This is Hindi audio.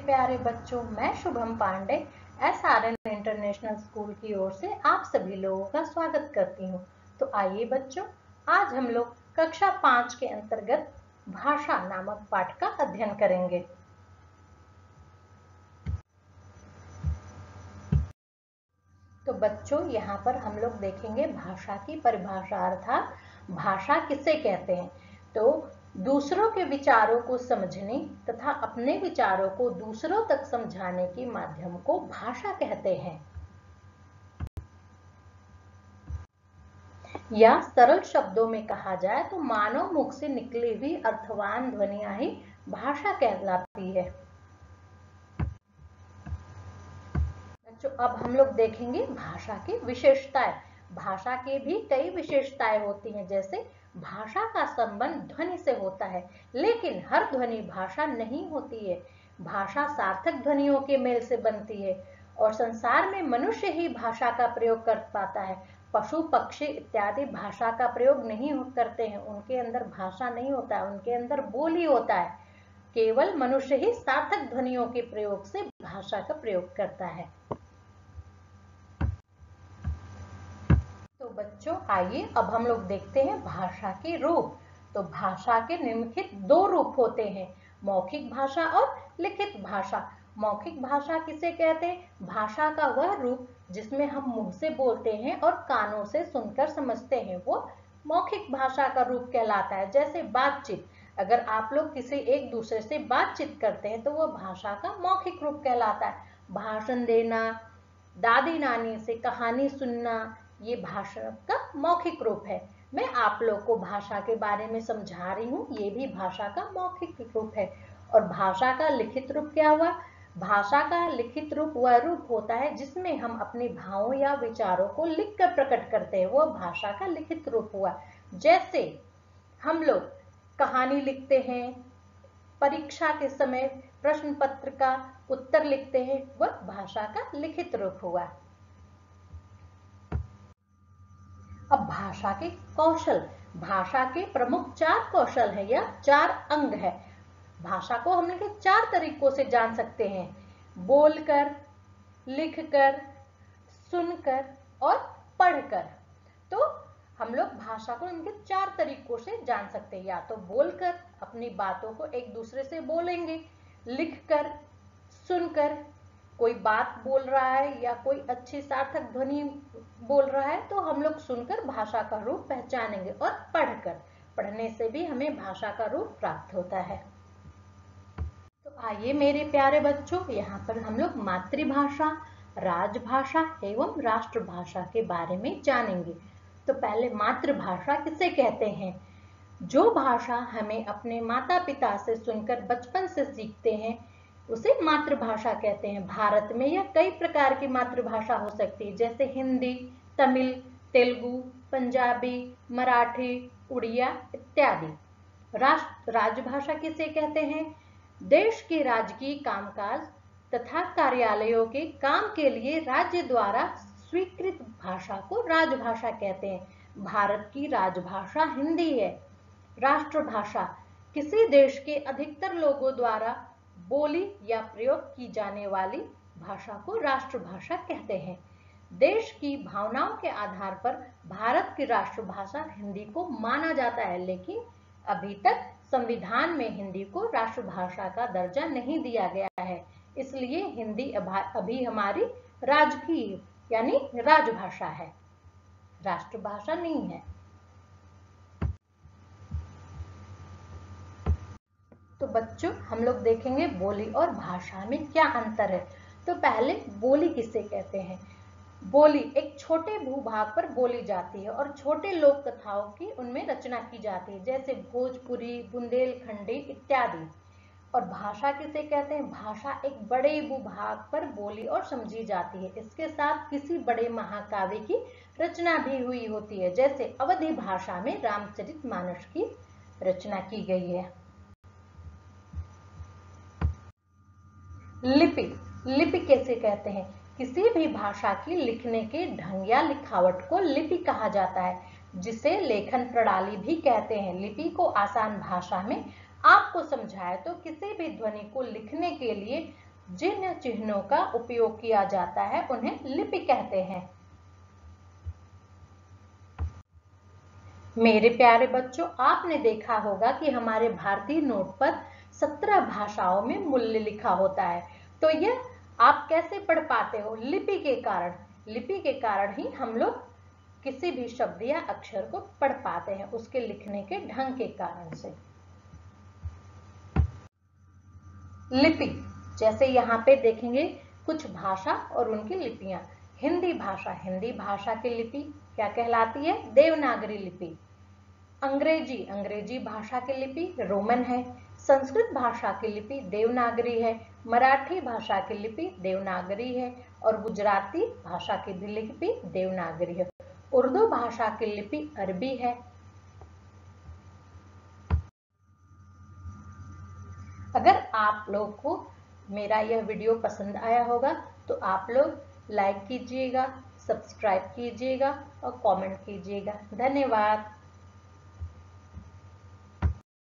प्यारे बच्चों, मैं Shubham Pandey SRN international school की ओर से आप सभी लोगों का स्वागत करती हूँ। तो आइए बच्चों, आज हम लोग कक्षा 5 के अंतर्गत भाषा नामक पाठ का अध्ययन करेंगे। तो बच्चों, यहाँ पर हम लोग देखेंगे भाषा की परिभाषा, अर्थात भाषा किसे कहते हैं। तो दूसरों के विचारों को समझने तथा अपने विचारों को दूसरों तक समझाने के माध्यम को भाषा कहते हैं। या सरल शब्दों में कहा जाए तो मानव मुख से निकली हुई अर्थवान ध्वनियां ही भाषा कहलाती है। बच्चों, अब हम लोग देखेंगे भाषा की विशेषताएं। भाषा के भी कई विशेषताएं होती हैं, जैसे भाषा का संबंध ध्वनि से होता है, लेकिन हर ध्वनि भाषा नहीं होती है। भाषा सार्थक ध्वनियों के मेल से बनती है और संसार में मनुष्य ही भाषा का प्रयोग कर पाता है। पशु पक्षी इत्यादि भाषा का प्रयोग नहीं करते हैं, उनके अंदर भाषा नहीं होता है, उनके अंदर बोली होता है। केवल मनुष्य ही सार्थक ध्वनियों के प्रयोग से भाषा का प्रयोग करता है। तो बच्चों, आइए अब हम लोग देखते हैं भाषा के रूप। तो भाषा के निम्नलिखित दो रूप होते हैं, मौखिक भाषा और लिखित भाषा। मौखिक भाषा किसे कहते हैं? भाषा का वह रूप जिसमें हम मुंह से बोलते हैं और कानों से सुनकर समझते हैं, वो मौखिक भाषा का रूप कहलाता है। जैसे बातचीत, अगर आप लोग किसी एक दूसरे से बातचीत करते हैं तो वह भाषा का मौखिक रूप कहलाता है। भाषण देना, दादी नानी से कहानी सुनना, ये भाषा का मौखिक रूप है। मैं आप लोग को भाषा के बारे में समझा रही हूँ, ये भी भाषा का मौखिक रूप है। और भाषा का लिखित रूप क्या हुआ? भाषा का लिखित रूप वह रूप होता है जिसमें हम अपने भावों या विचारों को लिखकर प्रकट करते हैं, वह भाषा का लिखित रूप हुआ। जैसे हम लोग कहानी लिखते हैं, परीक्षा के समय प्रश्न पत्र का उत्तर लिखते हैं, वह भाषा का लिखित रूप हुआ। अब भाषा के कौशल। भाषा के प्रमुख 4 कौशल है या 4 अंग है। भाषा को हम लोग 4 तरीकों से जान सकते हैं, बोलकर, लिखकर, सुनकर और पढ़कर। तो हम लोग भाषा को इनके 4 तरीकों से जान सकते हैं। या तो बोलकर अपनी बातों को एक दूसरे से बोलेंगे, लिखकर, सुनकर कोई बात बोल रहा है या कोई अच्छी सार्थक ध्वनि बोल रहा है तो हम लोग सुनकर भाषा का रूप पहचानेंगे, और पढ़कर, पढ़ने से भी हमें भाषा का रूप प्राप्त होता है। तो आइए मेरे प्यारे बच्चों, यहाँ पर हम लोग मातृभाषा, राजभाषा एवं राष्ट्रभाषा के बारे में जानेंगे। तो पहले मातृभाषा किसे कहते हैं? जो भाषा हमें अपने माता पिता से सुनकर बचपन से सीखते हैं उसे मातृभाषा कहते हैं। भारत में यह कई प्रकार की मातृभाषा हो सकती है, जैसे हिंदी, तमिल, तेलुगु, पंजाबी, मराठी, उड़िया इत्यादि। राजभाषा किसे कहते हैं? देश के राजकीय कामकाज तथा कार्यालयों के काम के लिए राज्य द्वारा स्वीकृत भाषा को राजभाषा कहते हैं। भारत की राजभाषा हिंदी है। राष्ट्रभाषा किसी देश के अधिकतर लोगों द्वारा बोली या प्रयोग की जाने वाली भाषा को राष्ट्रभाषा कहते हैं। देश की भावनाओं के आधार पर भारत की राष्ट्रभाषा हिंदी को माना जाता है, लेकिन अभी तक संविधान में हिंदी को राष्ट्रभाषा का दर्जा नहीं दिया गया है, इसलिए हिंदी अभी हमारी राजकीय यानी राजभाषा है, राष्ट्रभाषा नहीं है। तो बच्चों, हम लोग देखेंगे बोली और भाषा में क्या अंतर है। तो पहले बोली किसे कहते हैं? बोली एक छोटे भूभाग पर बोली जाती है और छोटे लोक कथाओं की उनमें रचना की जाती है, जैसे भोजपुरी, बुंदेलखंडी इत्यादि। और भाषा किसे कहते हैं? भाषा एक बड़े भूभाग पर बोली और समझी जाती है, इसके साथ किसी बड़े महाकाव्य की रचना भी हुई होती है, जैसे अवधी भाषा में रामचरितमानस की रचना की गई है। लिपि, लिपि कैसे कहते हैं? किसी भी भाषा की लिखने के ढंग या लिखावट को लिपि कहा जाता है, जिसे लेखन प्रणाली भी कहते हैं। लिपि को आसान भाषा में आपको समझाए तो किसी भी ध्वनि को लिखने के लिए जिन चिन्हों का उपयोग किया जाता है उन्हें लिपि कहते हैं। मेरे प्यारे बच्चों, आपने देखा होगा कि हमारे भारतीय नोट पर 17 भाषाओं में मूल्य लिखा होता है। तो यह आप कैसे पढ़ पाते हो? लिपि के कारण। लिपि के कारण ही हम लोग किसी भी शब्द या अक्षर को पढ़ पाते हैं, उसके लिखने के ढंग के कारण से। लिपि, जैसे यहाँ पे देखेंगे कुछ भाषा और उनकी लिपियां। हिंदी भाषा की लिपि क्या कहलाती है? देवनागरी लिपि। अंग्रेजी भाषा की लिपि रोमन है। संस्कृत भाषा की लिपि देवनागरी है। मराठी भाषा की लिपि देवनागरी है और गुजराती भाषा की भी लिपि देवनागरी है। उर्दू भाषा की लिपि अरबी है। अगर आप लोग को मेरा यह वीडियो पसंद आया होगा तो आप लोग लाइक कीजिएगा, सब्सक्राइब कीजिएगा और कमेंट कीजिएगा। धन्यवाद।